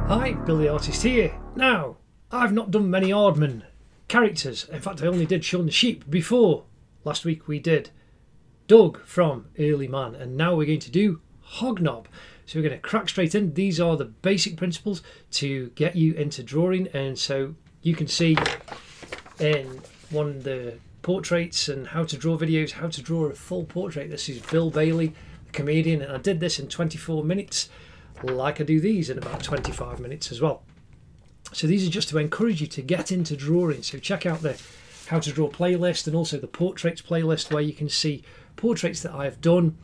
Hi, Billy Artist here. Now, I've not done many Aardman characters. In fact, I only did Shaun the Sheep before. Last week we did Doug from Early Man, and now we're going to do Hognob. So we're going to crack straight in. These are the basic principles to get you into drawing, and so you can see in one of the portraits and how to draw videos, how to draw a full portrait. This is Bill Bailey, the comedian, and I did this in 24 minutes. Like I do these in about 25 minutes as well. So these are just to encourage you to get into drawing. So check out the how to draw playlist and also the portraits playlist, where you can see portraits that I've done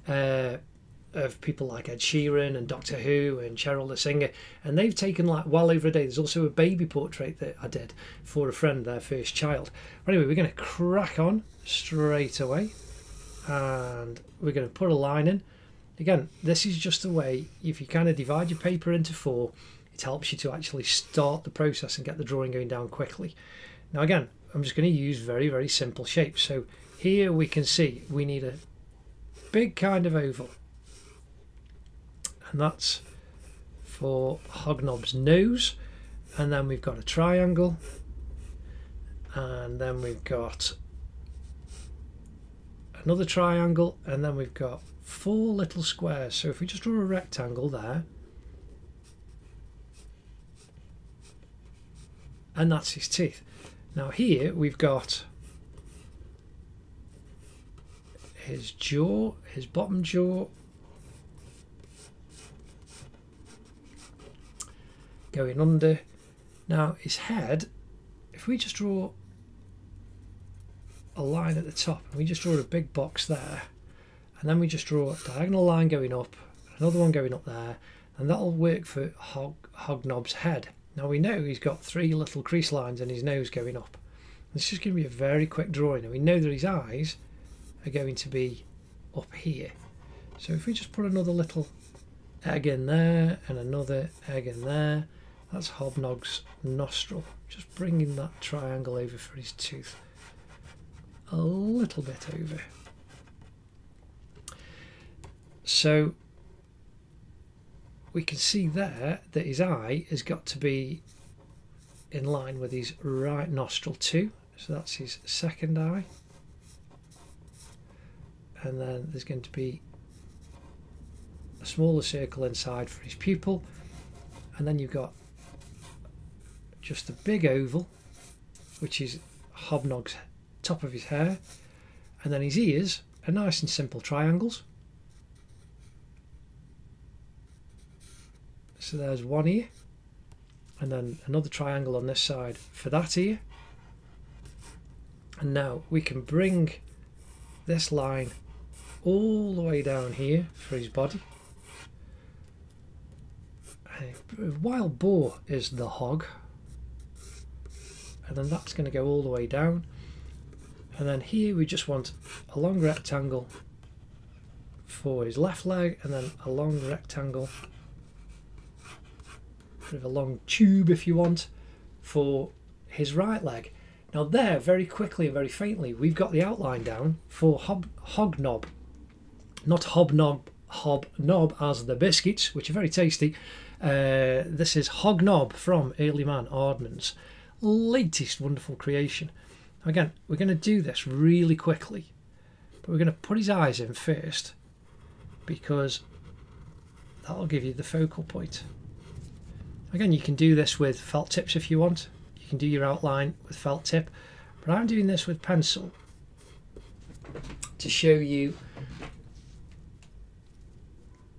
of people like Ed Sheeran and Doctor Who and Cheryl the Singer, and they've taken like well over a day. There's also a baby portrait that I did for a friend, their first child. But anyway, we're going to crack on straight away, and we're going to put a line in. Again, this is just a way, if you kind of divide your paper into four, it helps you to actually start the process and get the drawing going down quickly. Now again, I'm just going to use very, very simple shapes. So here we can see we need a big kind of oval. And that's for Hognob's nose. And then we've got a triangle. And then we've got another triangle. And then we've got 4 little squares. So if we just draw a rectangle there, and that's his teeth. Now here we've got his jaw, his bottom jaw, going under. Now his head, if we just draw a line at the top, and we just draw a big box there, and then we just draw a diagonal line going up, another one going up there, and that'll work for Hognob's head. Now we know he's got 3 little crease lines and his nose going up. This is going to be a very quick drawing, and we know that his eyes are going to be up here. So if we just put another little egg in there and another egg in there, that's Hobnob's nostril. Just bringing that triangle over for his tooth. A little bit over. So we can see there that his eye has got to be in line with his right nostril too. So that's his second eye. And then there's going to be a smaller circle inside for his pupil. And then you've got just a big oval, which is Hobnob's top of his hair. And then his ears are nice and simple triangles. So there's one ear, and then another triangle on this side for that ear. And now we can bring this line all the way down here for his body. Wild Boar is the hog, and then that's going to go all the way down. And then here we just want a long rectangle for his left leg, and then a long rectangle, of a long tube if you want, for his right leg. Now there, very quickly and very faintly, we've got the outline down for Hognob. Not Hobnob as the biscuits, which are very tasty. This is Hognob from Early Man, Aardman's latest wonderful creation. Again, we're going to do this really quickly, but we're going to put his eyes in first, because that'll give you the focal point. Again, you can do this with felt tips if you want. You can do your outline with felt tip, but I'm doing this with pencil to show you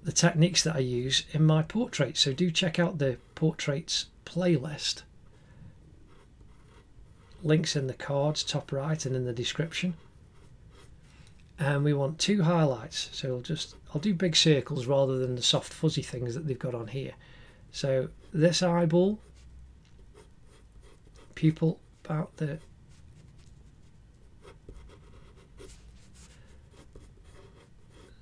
the techniques that I use in my portraits. So do check out the portraits playlist. Links in the cards, top right, and in the description. And we want 2 highlights. So I'll do big circles rather than the soft fuzzy things that they've got on here. So this eyeball, pupil about the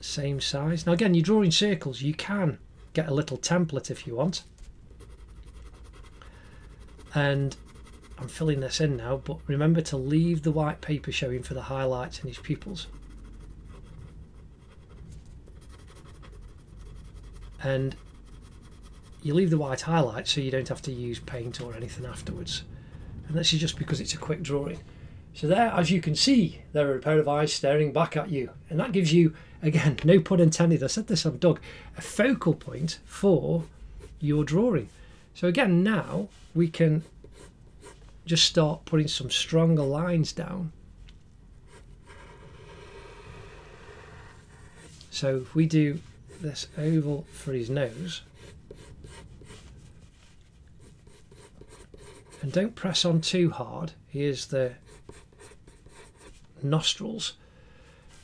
same size. Now again, you're drawing circles, you can get a little template if you want. And I'm filling this in now, but remember to leave the white paper showing for the highlights and his pupils. And you leave the white highlight so you don't have to use paint or anything afterwards. And this is just because it's a quick drawing. So there, as you can see, there are a pair of eyes staring back at you. And that gives you, again, no pun intended, I said this on Doug, a focal point for your drawing. So again, now we can just start putting some stronger lines down. So if we do this oval for his nose, and don't press on too hard, here's the nostrils,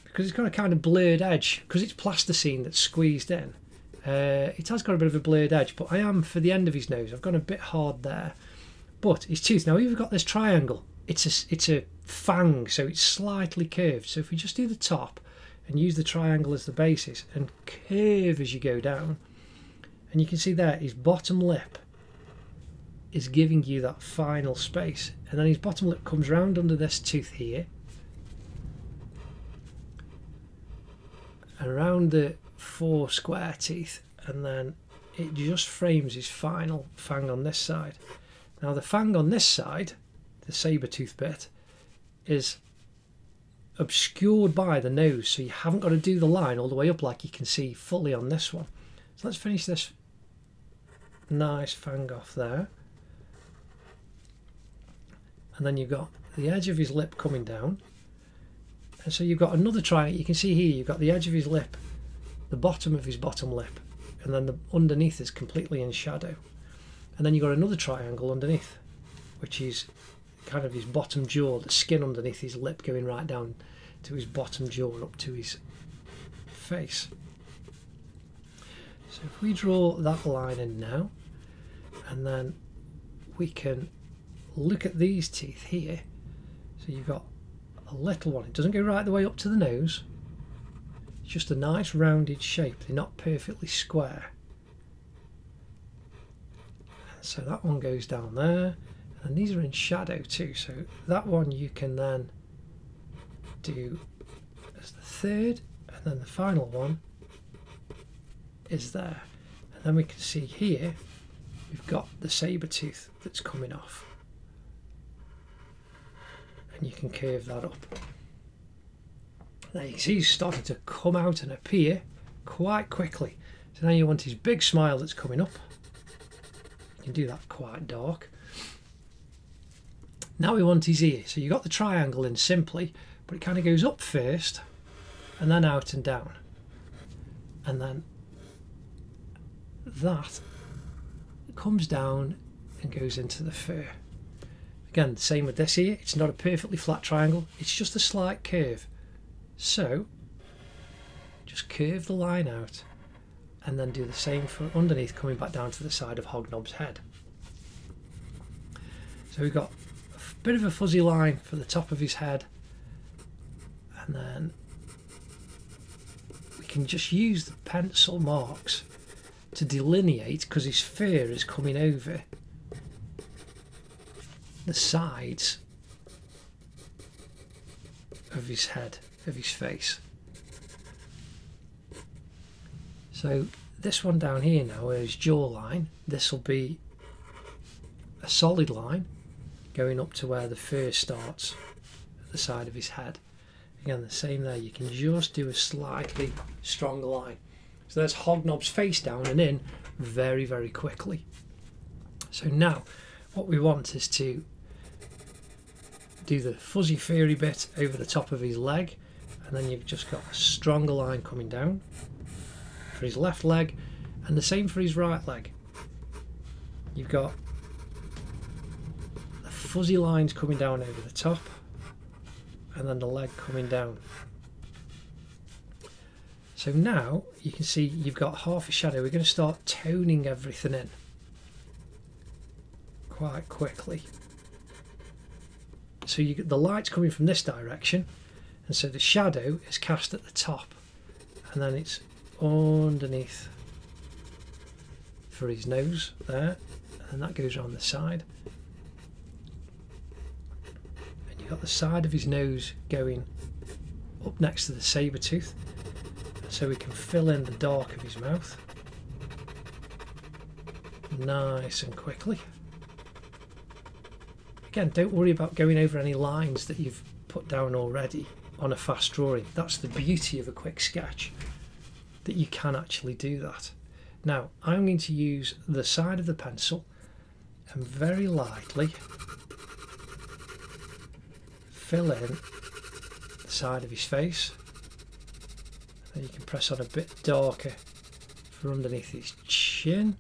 because it's got a kind of blurred edge, because it's plasticine that's squeezed in. It has got a bit of a blurred edge, but I am, for the end of his nose, I've gone a bit hard there. But his tooth, now we've got this triangle, it's a fang, so it's slightly curved. So if we just do the top and use the triangle as the basis and curve as you go down, and you can see there his bottom lip is giving you that final space, and then his bottom lip comes round under this tooth here and around the 4 square teeth, and then it just frames his final fang on this side. Now the fang on this side, the saber tooth bit, is obscured by the nose, so you haven't got to do the line all the way up like you can see fully on this one. So let's finish this nice fang off there, and then you've got the edge of his lip coming down, and so you've got another triangle. You can see here you've got the edge of his lip, the bottom of his bottom lip, and then the underneath is completely in shadow, and then you've got another triangle underneath, which is kind of his bottom jaw, the skin underneath his lip going right down to his bottom jaw up to his face. So if we draw that line in now, and then we can look at these teeth here. So you've got a little one, it doesn't go right the way up to the nose, it's just a nice rounded shape, they're not perfectly square. So that one goes down there, and these are in shadow too, so that one you can then do as the third, and then the final one is there. And then we can see here we've got the saber tooth that's coming off, and you can curve that up. Now you can see he's starting to come out and appear quite quickly. So now you want his big smile that's coming up. You can do that quite dark. Now we want his ear. So you got the triangle in simply, but it kind of goes up first and then out and down, and then that comes down and goes into the fur. Again, same with this ear, it's not a perfectly flat triangle, it's just a slight curve. So just curve the line out and then do the same for underneath, coming back down to the side of Hognob's head. So we've got a bit of a fuzzy line for the top of his head, and then we can just use the pencil marks to delineate, because his fur is coming over the sides of his head, of his face. So this one down here now, where his jawline, this will be a solid line going up to where the fur starts at the side of his head. Again, the same there, you can just do a slightly stronger line. So there's Hognob's face down and in very, very quickly. So now what we want is to do the fuzzy furry bit over the top of his leg, and then you've just got a stronger line coming down for his left leg, and the same for his right leg. You've got the fuzzy lines coming down over the top, and then the leg coming down. So now you can see you've got half a shadow. We're going to start toning everything in quite quickly. So you get the light's coming from this direction, and so the shadow is cast at the top, and then it's underneath for his nose there, and that goes around the side, and you've got the side of his nose going up next to the saber tooth, so we can fill in the dark of his mouth. nice and quickly. Again, don't worry about going over any lines that you've put down already on a fast drawing. That's the beauty of a quick sketch, that you can actually do that. Now I'm going to use the side of the pencil and very lightly fill in the side of his face. Then you can press on a bit darker for underneath his chin,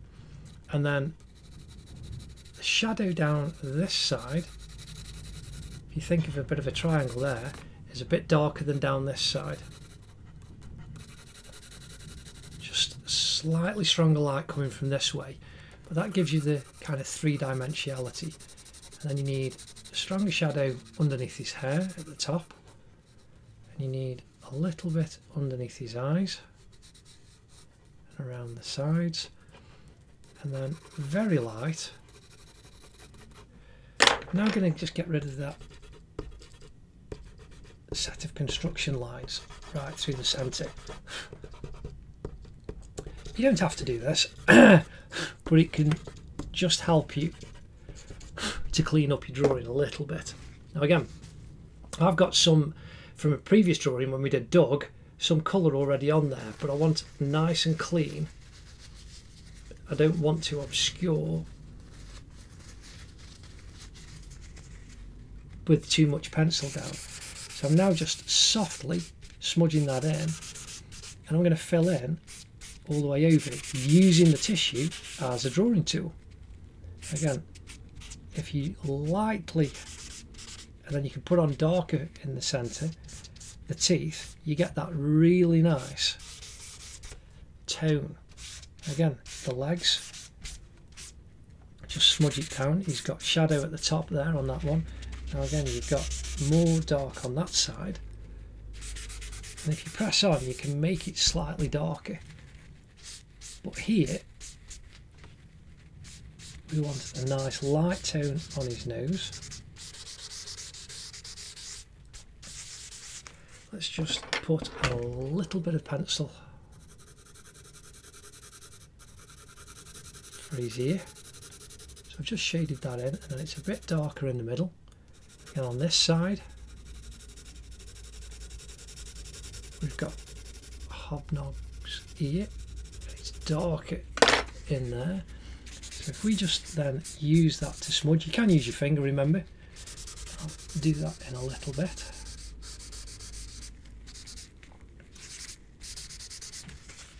and then the shadow down this side, if you think of a bit of a triangle there, is a bit darker than down this side. Just slightly stronger light coming from this way, but that gives you the kind of three-dimensionality. And then you need a stronger shadow underneath his hair at the top, and you need a little bit underneath his eyes and around the sides, and then very light. Now I'm going to just get rid of that set of construction lines right through the centre. You don't have to do this, but it can just help you to clean up your drawing a little bit. Now again, I've got some from a previous drawing when we did Doug, some colour already on there, but I want nice and clean. I don't want to obscure with too much pencil down. So I'm now just softly smudging that in, and I'm going to fill in all the way over it using the tissue as a drawing tool. Again, if you lightly, and then you can put on darker in the centre, the teeth, you get that really nice tone. Again, the legs, just smudge it down. He's got shadow at the top there on that one. Now again, you've got more dark on that side, and if you press on, you can make it slightly darker. But here we want a nice light tone on his nose. Let's just put a little bit of pencil for his ear. So I've just shaded that in, and then it's a bit darker in the middle. And on this side, we've got Hobnob's ear. It's darker in there. So if we just then use that to smudge, you can use your finger, remember. I'll do that in a little bit.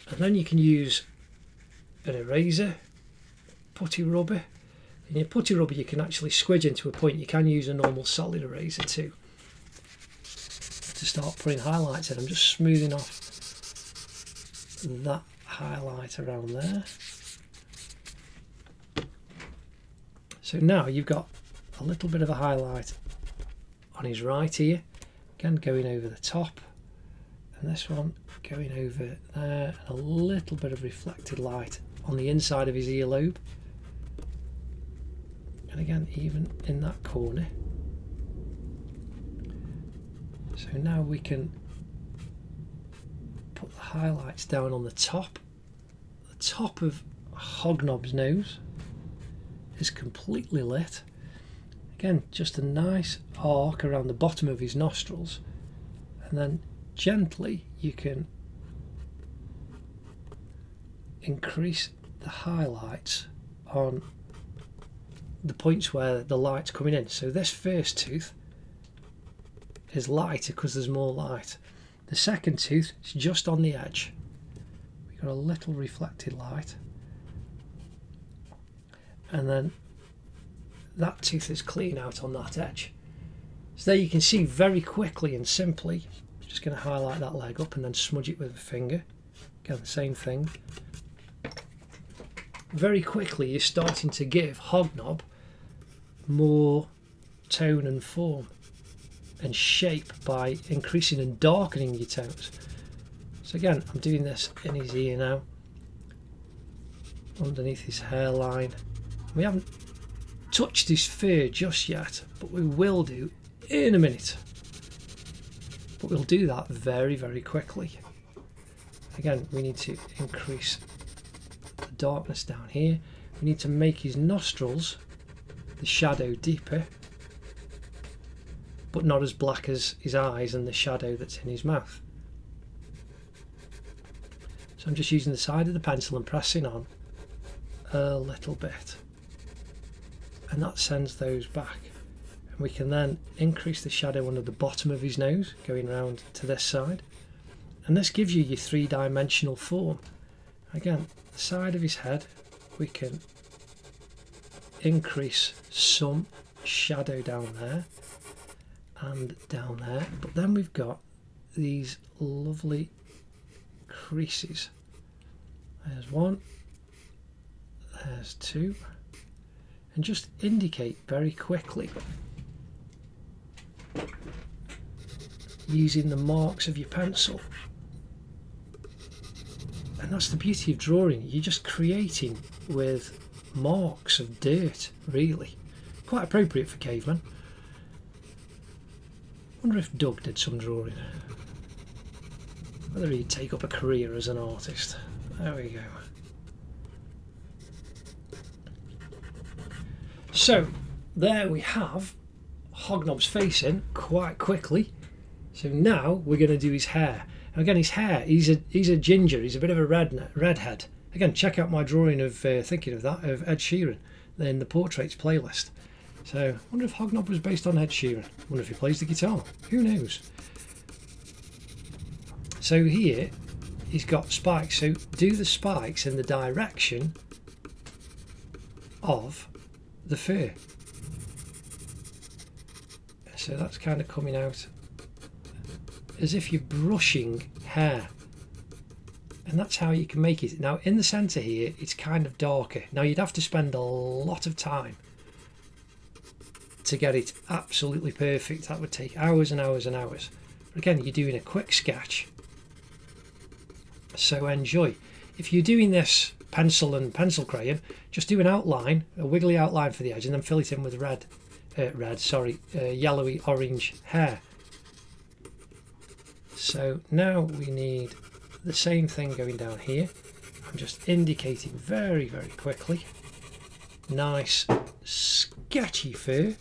And then you can use an eraser, putty rubber. In your putty rubber you can actually squidge into a point. You can use a normal solid eraser too to start putting highlights in. I'm just smoothing off that highlight around there. So now you've got a little bit of a highlight on his right ear, again going over the top, and this one going over there, and a little bit of reflected light on the inside of his earlobe, and again even in that corner. So now we can put the highlights down on the top of Hognob's nose is completely lit. Again, just a nice arc around the bottom of his nostrils, and then gently you can increase the highlights on the points where the light's coming in. So this first tooth is lighter because there's more light. The second tooth is just on the edge. We've got a little reflected light, and then that tooth is clean out on that edge. So there you can see very quickly and simply, just going to highlight that leg up and then smudge it with a finger. Again, the same thing. Very quickly you're starting to give Hognob more tone and form and shape by increasing and darkening your tones. So again, I'm doing this in his ear now, underneath his hairline. We haven't touched his fur just yet, but we will do in a minute. But we'll do that very, very quickly. Again, we need to increase the darkness down here. we need to make his nostrils, the shadow, deeper, but not as black as his eyes and the shadow that's in his mouth. So I'm just using the side of the pencil and pressing on a little bit, and that sends those back. And we can then increase the shadow under the bottom of his nose, going round to this side, and this gives you your three-dimensional form. Again, the side of his head, we can increase some shadow down there and down there, but then we've got these lovely creases. There's one, there's two, and just indicate very quickly using the marks of your pencil. And that's the beauty of drawing, you're just creating with marks of dirt, really. Quite appropriate for cavemen. Wonder if Doug did some drawing. Whether he'd take up a career as an artist. There we go. So there we have Hognob's face in quite quickly. So now we're going to do his hair. And again, his hair, he's a ginger, he's a bit of a redhead. Again, check out my drawing of thinking of that, of Ed Sheeran in the portraits playlist. So I wonder if Hognob was based on Ed Sheeran. I wonder if he plays the guitar. Who knows? So here he's got spikes. So do the spikes in the direction of the fur. So that's kind of coming out as if you're brushing hair. And that's how you can make it. Now in the centre here it's kind of darker. Now you'd have to spend a lot of time to get it absolutely perfect. That would take hours and hours and hours. But again, you're doing a quick sketch, so enjoy. If you're doing this pencil and pencil crayon, just do an outline, a wiggly outline for the edge, and then fill it in with yellowy orange hair. So now we need the same thing going down here. I'm just indicating very, very quickly. Nice sketchy fur,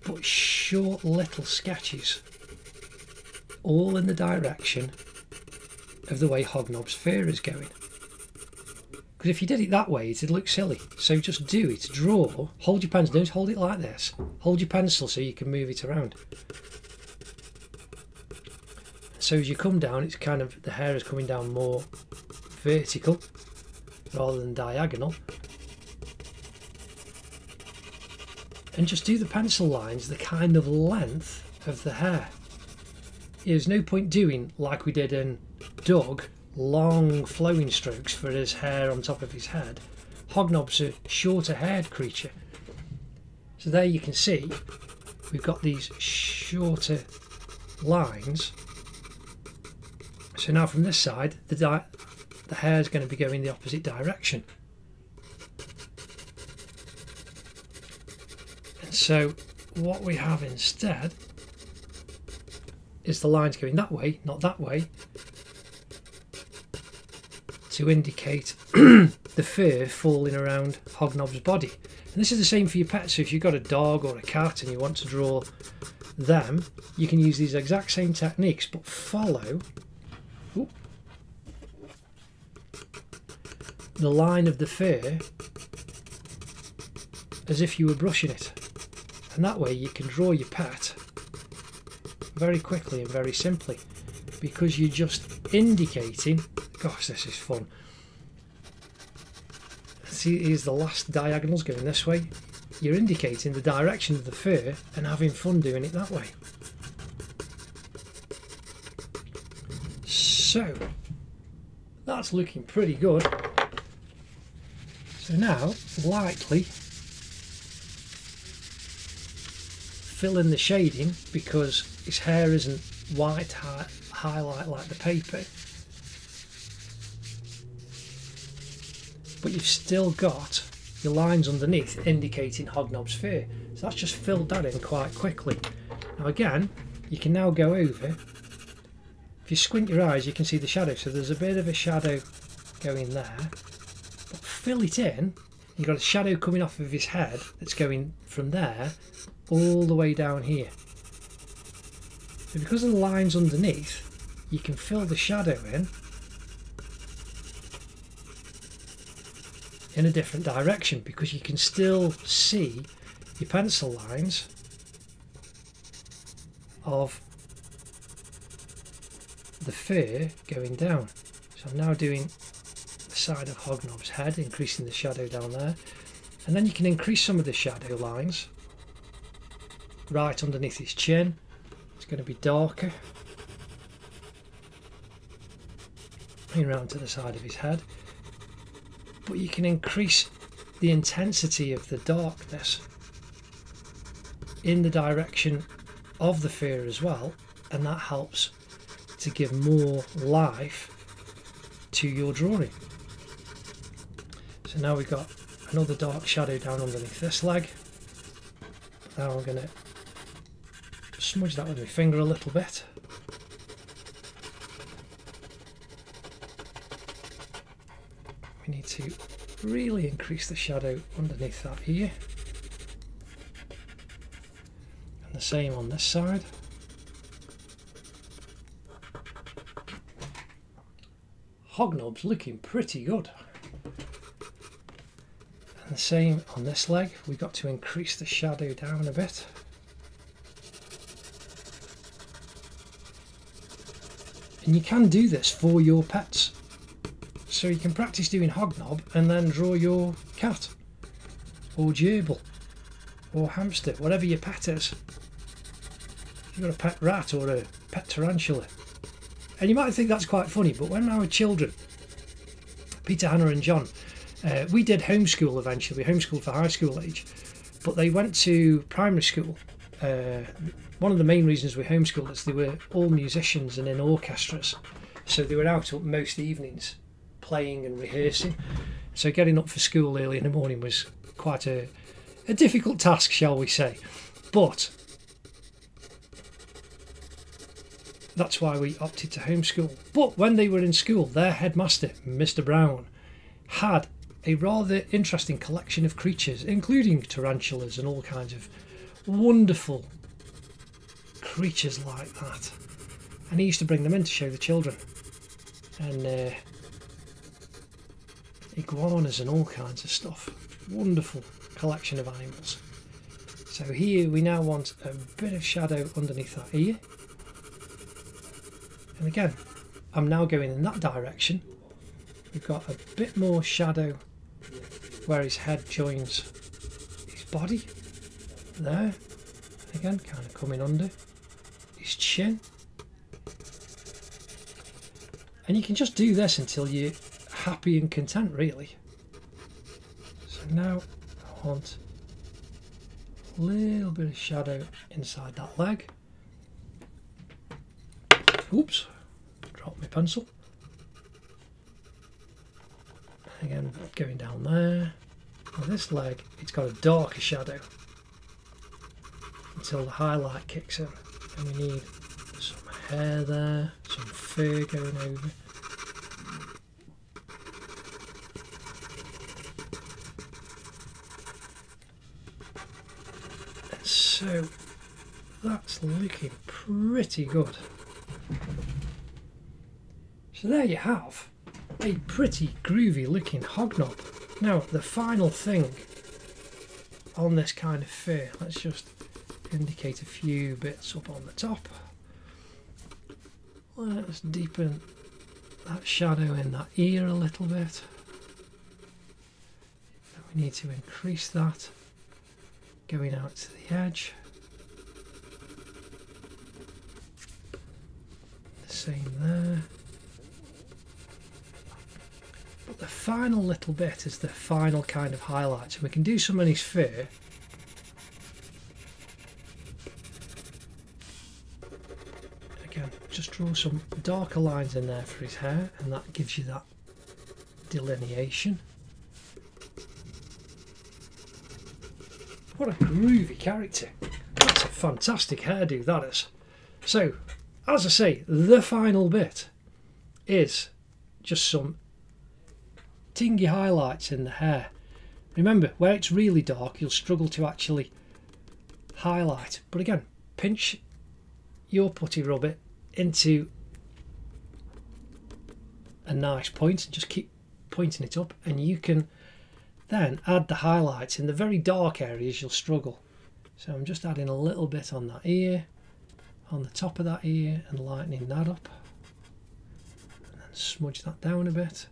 but short little sketches, all in the direction of the way Hognob's fur is going. Because if you did it that way, it'd look silly. So just do it, draw, hold your pencil, don't hold it like this, hold your pencil so you can move it around. So as you come down, it's kind of, the hair is coming down more vertical rather than diagonal. And just do the pencil lines the kind of length of the hair. There's no point doing, like we did in Doug, long flowing strokes for his hair on top of his head. Hognob's a shorter haired creature. So there you can see we've got these shorter lines. So now from this side the hair is going to be going the opposite direction. And so what we have instead is the lines going that way, not that way, to indicate the fur falling around Hognob's body. And this is the same for your pets. So if you've got a dog or a cat and you want to draw them, you can use these exact same techniques, but follow the line of the fur as if you were brushing it. And that way you can draw your pet very quickly and very simply, because you're just indicating, gosh, this is fun. See, here's the last diagonals going this way. You're indicating the direction of the fur and having fun doing it that way. So that's looking pretty good. So now lightly fill in the shading, because his hair isn't white highlight like the paper, but you've still got your lines underneath indicating Hognob's fur. So that's just filled that in quite quickly. Now again, you can now go over. If you squint your eyes, you can see the shadow. So there's a bit of a shadow going there, but fill it in. You've got a shadow coming off of his head that's going from there all the way down here. So because of the lines underneath, you can fill the shadow in a different direction, because you can still see your pencil lines of the fur going down. So I'm now doing the side of Hognob's head, increasing the shadow down there, and then you can increase some of the shadow lines right underneath his chin. It's going to be darker, and around to the side of his head, but you can increase the intensity of the darkness in the direction of the fur as well, and that helps to give more life to your drawing. So now we've got another dark shadow down underneath this leg. Now I'm going to smudge that with my finger a little bit. We need to really increase the shadow underneath that ear, and the same on this side. Hognob's looking pretty good. And the same on this leg, we've got to increase the shadow down a bit. And you can do this for your pets. So you can practice doing Hognob and then draw your cat or gerbil or hamster, whatever your pet is. If you've got a pet rat or a pet tarantula. And you might think that's quite funny, but when I was children, Peter, Hannah and John, we did homeschool eventually, homeschooled for high school age, but they went to primary school. One of the main reasons we homeschooled is they were all musicians and in orchestras, so they were out most evenings playing and rehearsing, so getting up for school early in the morning was quite a difficult task, shall we say. But that's why we opted to homeschool. But when they were in school, their headmaster, Mr. Brown, had a rather interesting collection of creatures, including tarantulas and all kinds of wonderful creatures like that. And he used to bring them in to show the children. And iguanas and all kinds of stuff. Wonderful collection of animals. So here we now want a bit of shadow underneath that ear. And again, I'm now going in that direction. We've got a bit more shadow where his head joins his body. There. Again, kind of coming under his chin. And you can just do this until you're happy and content, really. So now I want a little bit of shadow inside that leg. Oops, dropped my pencil. Again, going down there. On this leg, it's got a darker shadow until the highlight kicks in. And we need some hair there, some fur going over. And so that's looking pretty good. So there you have a pretty groovy looking Hognob. Now the final thing on this kind of fur, let's just indicate a few bits up on the top. Let's deepen that shadow in that ear a little bit. And we need to increase that going out to the edge. The same there. But the final little bit is the final kind of highlight. So we can do some on his fur. Again, just draw some darker lines in there for his hair, and that gives you that delineation. What a groovy character. That's a fantastic hairdo, that is. So, as I say, the final bit is just some tingy highlights in the hair. Remember, where it's really dark, you'll struggle to actually highlight. But again, pinch your putty rub into a nice point and just keep pointing it up, and you can then add the highlights in the very dark areas you'll struggle. So I'm just adding a little bit on that ear, on the top of that ear, and lightening that up, and then smudge that down a bit,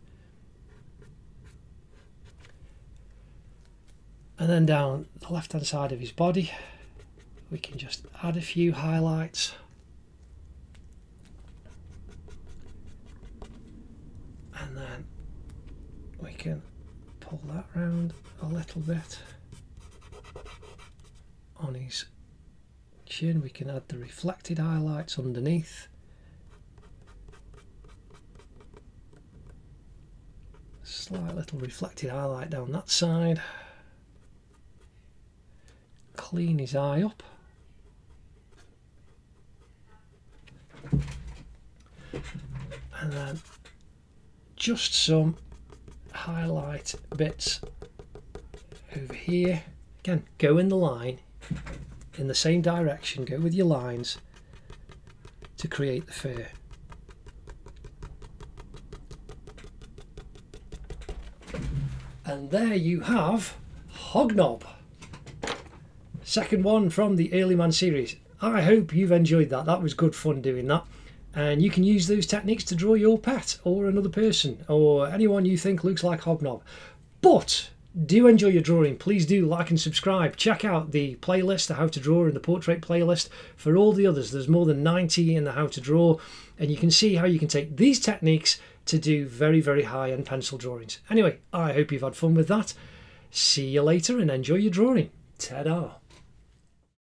and then down the left hand side of his body we can just add a few highlights. And then we can pull that round a little bit. On his chin we can add the reflected highlights underneath. Slight little reflected highlight down that side. Clean his eye up. And then just some highlight bits over here. Again, go in the line in the same direction, go with your lines to create the fur. And there you have Hognob, second one from the Early Man series. I hope you've enjoyed that. That was good fun doing that. And you can use those techniques to draw your pet or another person or anyone you think looks like Hobnob. But do enjoy your drawing. Please do like and subscribe. Check out the playlist, the How to Draw and the Portrait playlist. For all the others, there's more than 90 in the How to Draw, and you can see how you can take these techniques to do very, very high-end pencil drawings. Anyway, I hope you've had fun with that. See you later and enjoy your drawing. Ta-da!